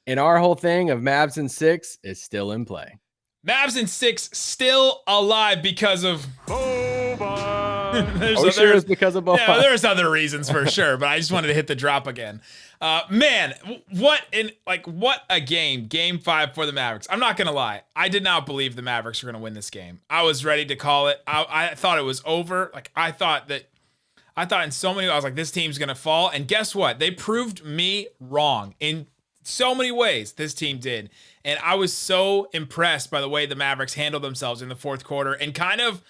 And our whole thing of Mavs in 6 is still in play. Mavs in 6 still alive because of Are we sure it's because of Boban? Yeah, there's other reasons for sure, but I just wanted to hit the drop again. Man, what a game. Game 5 for the Mavericks. I'm not gonna lie, I did not believe the Mavericks were gonna win this game. I was ready to call it. I thought it was over. I thought in so many, I was like, this team's gonna fall. And guess what? They proved me wrong in so many ways. This team did. And I was so impressed by the way the Mavericks handled themselves in the fourth quarter, and kind of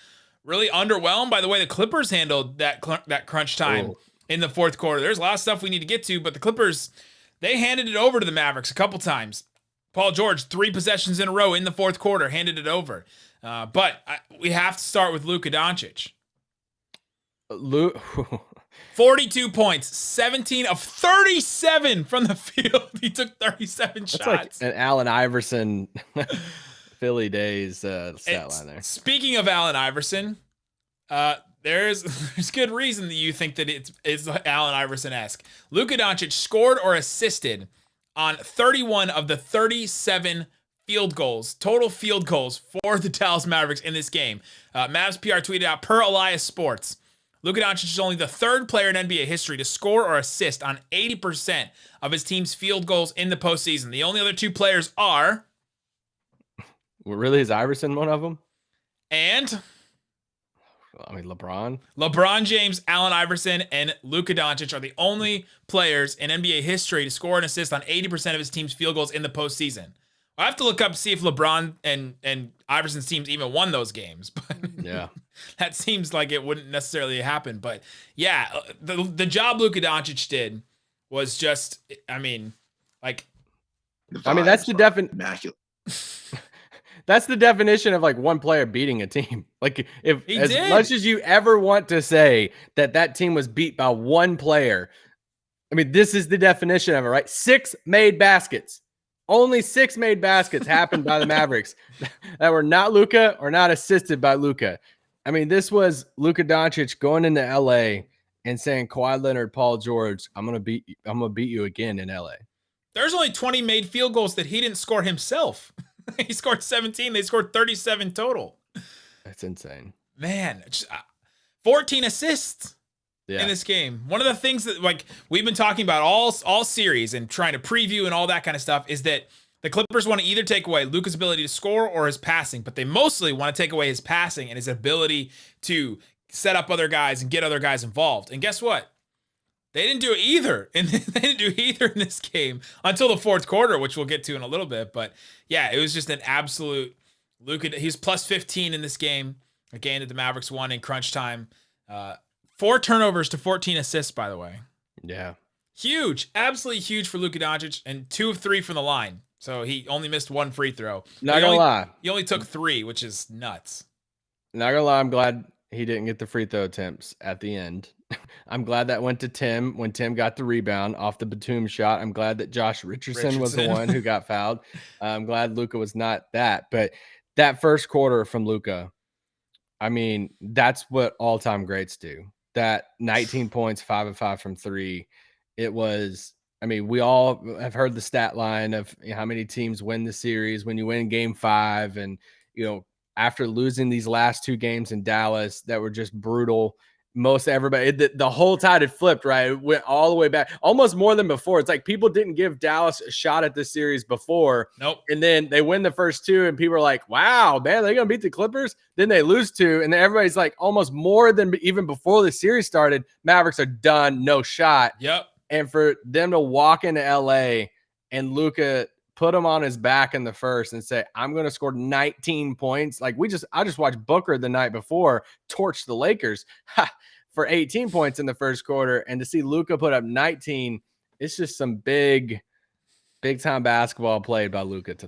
really underwhelmed by the way the Clippers handled that crunch time in the fourth quarter. There's a lot of stuff we need to get to, but the Clippers, they handed it over to the Mavericks a couple times. Paul George, 3 possessions in a row in the fourth quarter, handed it over. But we have to start with Luka Doncic. 42 points, 17 of 37 from the field. He took 37 shots. Like an Allen Iverson Philly days stat line there. Speaking of Allen Iverson, there's good reason that you think that it's Allen Iverson-esque. Luka Doncic scored or assisted on 31 of the 37 field goals, total field goals for the Dallas Mavericks in this game. Mavs PR tweeted out, per Elias Sports, Luka Doncic is only the 3rd player in NBA history to score or assist on 80% of his team's field goals in the postseason. The only other 2 players are... Well, really, is Iverson one of them? And... I mean, LeBron James, Allen Iverson, and Luka Doncic are the only players in NBA history to score and assist on 80% of his team's field goals in the postseason. I have to look up to see if LeBron and Iverson's teams even won those games. But yeah, that seems like it wouldn't necessarily happen. But yeah, the job Luka Doncic did was just, that's the definition. That's the definition of like one player beating a team. Like much as you ever want to say that team was beat by one player, I mean, this is the definition of it, right? 6 made baskets. Only 6 made baskets happened by the Mavericks that were not Luka or not assisted by Luka. I mean, this was Luka Doncic going into LA and saying, Kawhi Leonard, Paul George, I'm gonna beat you again in LA. There's only 20 made field goals that he didn't score himself. He scored 17. They scored 37 total. That's insane. Man, 14 assists in this game. One of the things that we've been talking about all series and trying to preview and all that kind of stuff is that the Clippers want to either take away Luka's ability to score or his passing, but they mostly want to take away his passing and his ability to set up other guys and get other guys involved. And guess what? They didn't do either. And they didn't do either in this game until the fourth quarter, which we'll get to in a little bit. But yeah, it was just an absolute Luka. He's plus 15 in this game, a game that the Mavericks won in crunch time. 4 turnovers to 14 assists, by the way. Yeah. Huge. Absolutely huge for Luka Doncic, and 2 of 3 from the line. So he only missed 1 free throw. Not gonna lie. He only took 3, which is nuts. Not gonna lie, I'm glad he didn't get the free throw attempts at the end. I'm glad that went to Tim when Tim got the rebound off the Batum shot. I'm glad that Josh Richardson was the one who got fouled. I'm glad Luka was not that. But that first quarter from Luka, I mean, that's what all-time greats do. That 19 points, 5 of 5 from 3. It was, I mean, we all have heard the stat line of how many teams win the series when you win game 5. And, after losing these last 2 games in Dallas that were just brutal, most everybody, the whole tide had flipped, right? It went all the way back, almost more than before. It's like people didn't give Dallas a shot at this series before. Nope. And then they win the first 2, and people are like, wow, man, they're going to beat the Clippers? Then they lose 2, and then everybody's like, almost more than even before the series started, Mavericks are done, no shot. Yep. And for them to walk into LA and Luka put him on his back in the first and say, I'm going to score 19 points. Like I just watched Booker the night before torch the Lakers for 18 points in the first quarter. And to see Luka put up 19, it's just some big time basketball played by Luka tonight.